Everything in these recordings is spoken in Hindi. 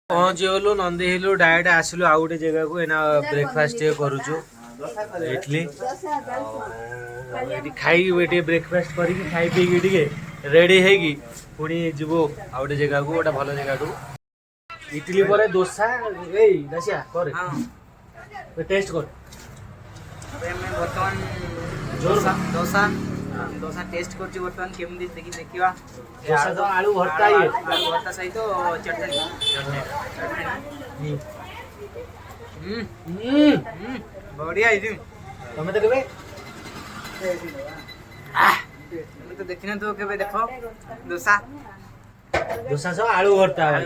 पहुँची गलु नंदी हिलु डायरेक्ट आसिलु आउ गोटे जगह को एना ब्रेकफास्ट करूछु इडली एटी खाई बेटी ब्रेकफास्ट करी खाई पी के रेडी हेगी पुणी जीवो आउ गोटे जगह को गोटे भल जगह को इडली पर डोसा ए दसिया कर टेस्ट कर बर्तमान डोसा डोसा टेस्ट करछि बर्तमान केमदी देखि देखिवा डोसा तो आलू भरता ही आलू भरता सहित चटनी बढ़िया है तमे तो केबे तो देखिना तो केबे देखो डोसा डोसा सब आलू भरता है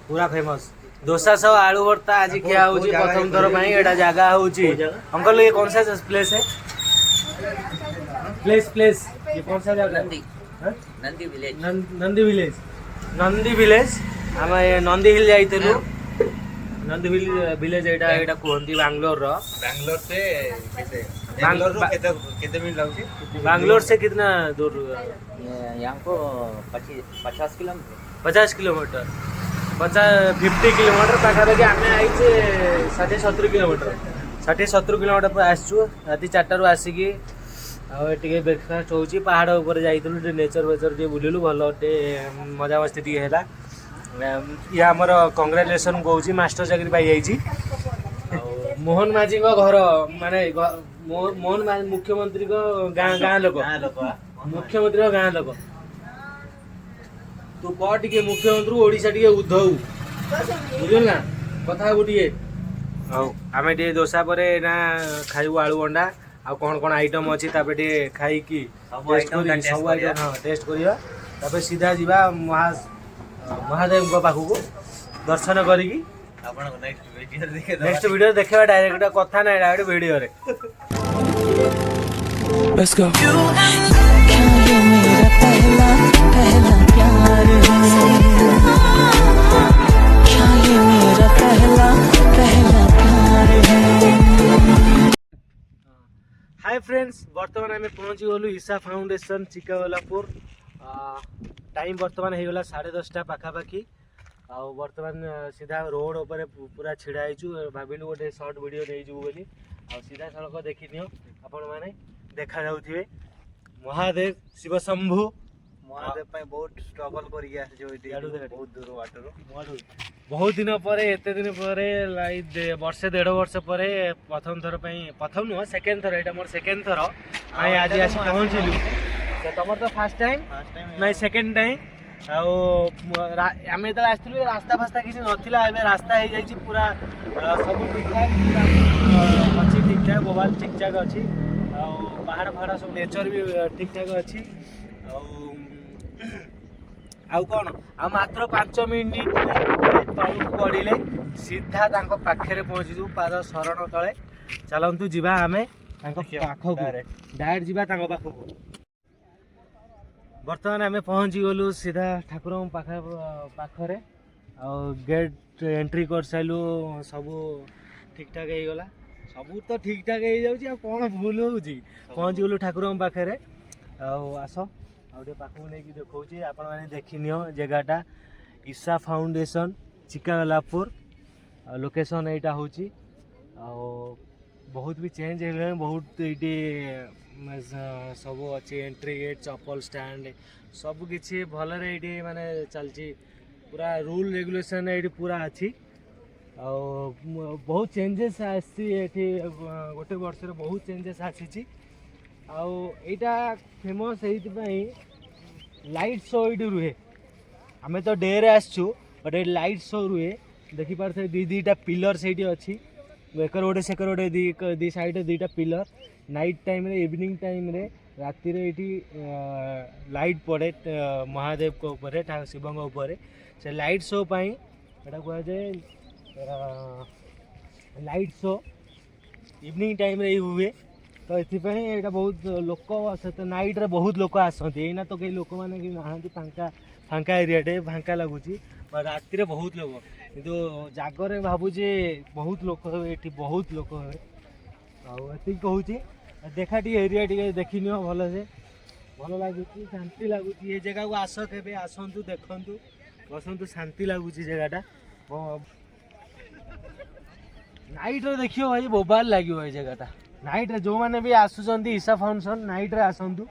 पूरा फेमस डोसा सब आलू भरता आज क्या होची प्रथम थर पई एटा जगह होची अंकल ये कौन सा प्लेस है प्लेस ये कौन सा जगह नंदी विलेज नंदी विलेज हम नंदी हिल जाइतलु नंदी विलेज एटा एटा कोहंती बैंगलोर रो बैंगलोर से कितने मिनट लगती बैंगलोर से कितना दूर यहाँ को 50 किलोमीटर 50 किलोमीटर 50 किलोमीटर पाखापाखि आम आईचे 60-70 किलोमीटर 60-70 किलोमीटर पर आसचु राति 4 रू आसिकी टे ब्रेकफास्ट होची पहाड़ ऊपर जाइतलु नेचर वेचर टे बुलिलु भल टे मजा मस्ती टे हैला ये आमर कंग्रेचुलेसन कहूँ मास्टर चाकरी पाई जाइए मोहन माझी घर माने मोहन मुख्यमंत्री गाँ लोक मुख्यमंत्री गाँ लोक तू कह टे मुख्यमंत्री ओडिशा टे उद्धव बुझल ना कथा गोटे आम टे डोसा पर ना खाइबू आलू अंडा आ कौन कौन आइटम अच्छी टे खाई सब आइटम टेस्ट करिया सीधा जीवा महादेव पाखक दर्शन करी नेक्स्ट वीडियो देखा डायरेक्ट कथा ना डायरेक्ट वीडियो रे Let's go. हाय फ्रेंड्स बर्तमान आम पहुँची गलु ईशा फाउंडेशन चिकागोलापुर टाइम बर्तमान हो गला 10:30 पाखापाखि आउ बर्तमान सीधा रोड ऊपर पूरा छिड़ा होइछु भाविलु गोटे शॉर्ट वीडियो नहीं जीवु बोली आ सीधा सड़क देखि नियो आपण माने देखा जाउथिबे महादेव शिव शंभु महादेव पे बहुत स्ट्रगल करी आस जो बहुत दूर वाटर बहुत दिन पर एते दिन पर लाइक वर्षे 1.5 वर्ष पर प्रथम थर प्रथम नुह सेकेंड थर एटा मोर सेकेंड थर आई आज आसी पहुंचलु तो तमर तो फर्स्ट टाइम नहीं सेकेंड टाइम आम जो आसलु रास्ता फास्ता किसी नाला ए रास्ता हो जाए पूरा सब ठीक ठाक अच्छी ठीक ठाक मोबाइल ठीक ठाक अच्छी पहाड़ पहाड़ सब नेचर भी ठीक ठाक अच्छी कौन आ मात्र 5 मिनिट तलू पड़े सीधा पाखे पहुँचीजु पाद शरण तले चलतु जीवा आम पाखक डायरेक्ट जीवा पाखक बर्तमान आम पहुँची गलु सीधा ठाकुर पाखरे गेट एंट्री कर सारू सब ठीक ठाक हो गला सब तो ठीक ठाक हो जाऊँ कौन भूल हो पहुँची गलु ठाकुर पाखे आस आउटे पाखक नहीं देखी आपण मैंने देखी नियो जगहटा ईशा फाउंडेशन चिकागोलापुर लोकेशन यहाँ हूँ बहुत भी चेंज हो बहुत ये सब अच्छे एंट्री गेट चप्पल स्टैंड सब किसी भल ये माने चलती पूरा रूल रेगुलेशन ये पूरा अच्छी बहुत चेंजेस आसी गोटे वर्ष बहुत चेंजेस आसी आईटा फेमस लाइट शो ये रुहे आम तो डे रे आसचु बट लाइट शो रुहे देखी पारे दीटा पिलर से अच्छी एकर गोटे सेकर गोटे दी साइड दीटा पिलर नाइट टाइम रे इवनिंग टाइम रे राति रे ये लाइट पड़े महादेव को ऊपर शिव ऊपर से लाइट शो पाई एटा कह जाए लाइट शो इवनिंग टाइम रे हुए तो ये बहुत लोक से नाइट रे बहुत लोक आसती एना तो कई लोक मैंने ना फांका फांका एरिया फांका लगुच राति रे बहुत लोग किंतु जागरे भावुचे बहुत लोक ये बहुत लोक हे कहूँ देखा टी एरिया टी देखी नियो भल से भल लगुच शांति लगुच ये जगह को आस के आसतु देखु बसंतु शांति लगुच जगहटा नाइट रे देखियो भाई बोबाल लगे जगहटा नाइट रे जो मैंने भी आसुचंदी ईशा फाउंडेशन नाइट रे आसंतु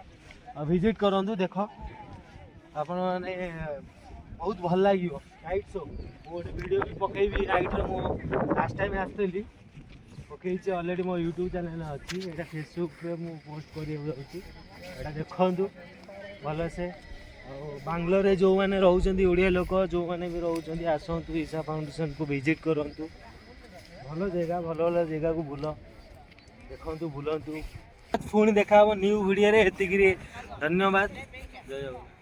और विजिट करंतु देख आपण माने बहुत भल लगे नाइट शो गोटे वीडियो भी पकेबी नाइट रे मो लास्ट टाइम आसली पकई ऑलरेडी मो यूट्यूब चैनल अच्छी एटा फेसबुक रे मु पोस्ट करियो जाउची एटा देखंतु भल से बांग्लोर रे जो माने रहउचंदी ओडिया लोक जो माने भी रहउचंदी आसंतु ईशा फाउंडेशन को विजिट करंतु भल जगह को बुल देखंतु बुलंतु पुणी देखा न्यू वीडियो रे एतिगिरी धन्यवाद जय जगन्नाथ।